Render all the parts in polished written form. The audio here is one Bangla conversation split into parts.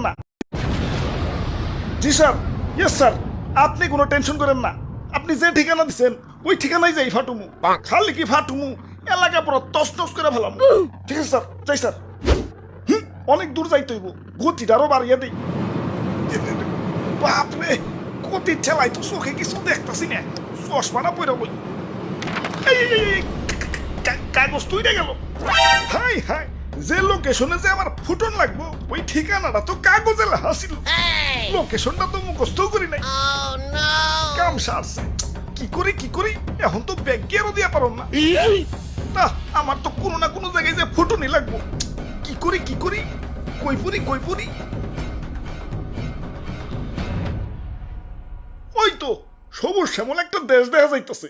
না। জি স্যার, ইয়েস স্যার, আপনি কোনো টেনশন করেন না। আপনি যে ঠিকানা দিচ্ছেন ওই ঠিকানায় যাই ফাটুমু। খালি কি ফাটুমু, এলাকা পুরো তছনছ করে ফেলাম। ঠিক আছে স্যার, যাই স্যার। অনেক দূর যাইতে হইব, গতিটা আরো বাড়িয়ে দিই। বাপরে, গতি ঠেলাই তো চোখে কিছু দেখতেছি না, চশমাটা পরে বই। কাগজ তুইটা গেল। হাই হাই, যে লোকেশনে যে আমার ফুটন লাগবো ওই ঠিকানাটা তো কাগজে লেখা ছিল। লোকেশনটা তো মুখস্থ করি নাই। কাম সারছে, কি করি এখন তো ব্যাগ গিয়ারও দিয়া পারো না। আমার তো কোনো না কোনো জায়গায় যে ফুটনই লাগবো। কি করি কই পুরি। ওই তো সবুজ শ্যামল একটা দেশ দেখা যাইতেছে।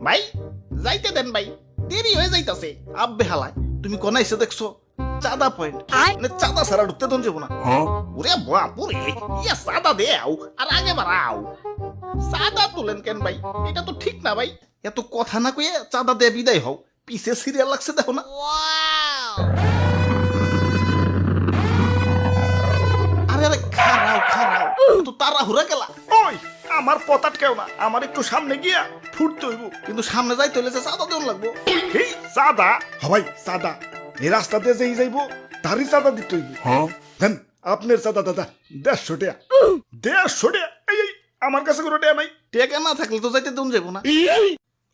ভাই যাইতে দেন ভাই, দেরি হয়ে যাইতাছে। আব্বে হালায়, তুমি কোন এসে দেখছো? চাঁদা পয়েন্ট, মানে চাঁদা ছাড়া ঢুকতে দন যাবো না। ওরে বাপুরে, ইয়া চাঁদা দেও আর আগে বাড়াও। চাঁদা তুলেন কেন ভাই? এটা তো ঠিক না ভাই। এত কথা না কয়ে চাঁদা দিয়ে বিদায় হও, পিছে সিরিয়াল লাগছে দেখো না। আরে আরে খারাও তো তাড়াহুড়া গেলা। ওই আমার পথ আটকেও না, আমার একটু সামনে গিয়া ফুটতে হইব। কিন্তু সামনে যাইতে হলে যে চাঁদা দেওয়া লাগবো। এই চাঁদা হবাই চাঁদা, এই রাস্তাতে যেই যাইবো তারই চাঁদা দিতে হইব। দেন আপনার চাঁদা দাদা 150 টাকা। 150 টাকা? এই আমার কাছে কোনো টাকা নাই। টেকা না থাকলে তো যাইতে দেন যাবো না।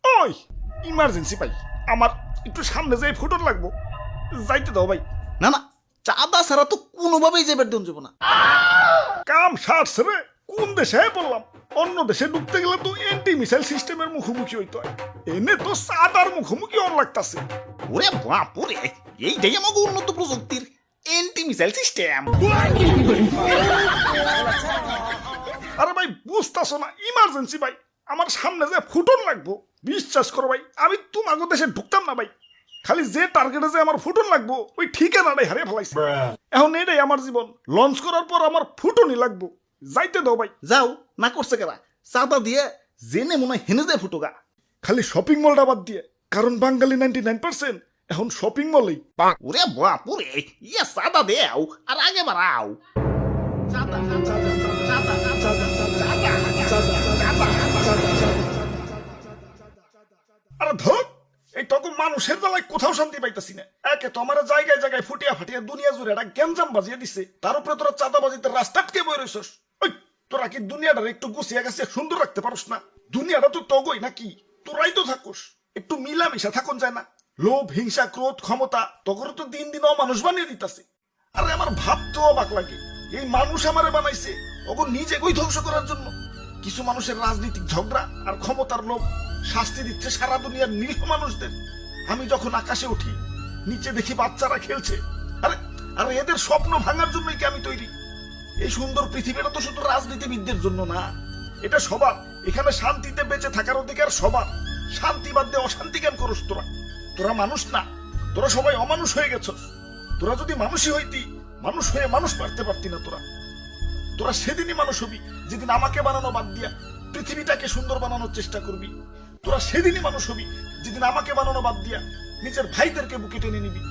ওই ইমার্জেন্সি ভাই, আমার একটু সামনে যাই ফুটন লাগবো, যাইতে দাও ভাই। না না, চাঁদা ছাড়া তো কোনোভাবেই যাবার দেন যাবো না। কাম সারছে রে, কোন দেশে বললাম? অন্য দেশে ঢুকতে গেলে তো এন্টি মিসাইল সিস্টেমের মুখোমুখি হইতে হয়, এনে তো চাঁদার মুখোমুখি অন লাগতাছে। ওরে বাপুরে, এইটাই আমাকে উন্নত প্রযুক্তির এন্টি মিসাইল সিস্টেম। আরে ভাই বুঝতাছো না, ইমার্জেন্সি ভাই, আমার সামনে যে ফুটন লাগবো। বিশ্বাস করো ভাই, আমি তোমাকে দেশে ঢুকতাম না ভাই। খালি যে টার্গেটে যে আমার ফুটন লাগবো ওই ঠিকানাটাই হারিয়ে ফেলাইছে। এখন এটাই আমার জীবন, লঞ্চ করার পর আমার ফুটনই লাগবো, যাইতে দাও ভাই। যাও, না করছে কেরা? চাঁদা দিয়ে জেনে মনে হয় হেনে যায় ফুটোগা। খালি শপিং মলটা বাদ দিয়ে, কারণ বাঙালি 99% এখন শপিং মলেই। ওরে বাপুরে, ইয়া চাঁদা দেও আর আগে বাড়াও। চাঁদা আরে ধর, এই তখন মানুষের বেলায় কোথাও শান্তি পাইতাছি না। একে তো আমার জায়গায় জায়গায় ফুটিয়া ফাটিয়া দুনিয়া জুড়ে একটা গ্যাঞ্জাম বাজিয়ে দিছে, তার উপরে তোরা চাঁদাবাজিতে রাস্তা আটকে বই রইছস। ওই তোরা কি দুনিয়াটার একটু গুছিয়ে গেছে সুন্দর রাখতে পারস না? দুনিয়াটা তো তগই নাকি, তোরাই তো থাকুস, একটু মিলামিশা থাকুন যায় না? লোভ, হিংসা, ক্রোধ, ক্ষমতা তখন তো দিন দিন অমানুষ বানিয়ে দিতাছে। আরে আমার ভাবতেও অবাক লাগে, এই মানুষ আমারে বানাইছে ওগো নিজে কই ধ্বংস করার জন্য। কিছু মানুষের রাজনৈতিক ঝগড়া আর ক্ষমতার লোভ শাস্তি দিচ্ছে সারা দুনিয়ার নিরীহ মানুষদের। আমি যখন আকাশে উঠি, নিচে দেখি বাচ্চারা খেলছে। আরে আরে এদের স্বপ্ন ভাঙার জন্যই কি আমি তৈরি? এই সুন্দর পৃথিবীটা তো শুধু রাজনীতিবিদদের জন্য না, এটা সবার। এখানে শান্তিতে বেঁচে থাকার অধিকার সবার। শান্তি বাদ দিয়ে অশান্তি কেন করস তোরা? তোরা মানুষ না, তোরা সবাই অমানুষ হয়ে গেছস। তোরা যদি মানুষই হইতি, মানুষ হয়ে মানুষ মারতে পারতি না। তোরা সেদিনই মানুষ হবি যেদিন আমাকে বানানো বাদ দিয়া পৃথিবীটাকে সুন্দর বানানোর চেষ্টা করবি। তোরা সেদিনই মানুষ হবি যেদিন আমাকে বানানো বাদ দিয়া নিজের ভাইদেরকে বুকে টেনে নিবি।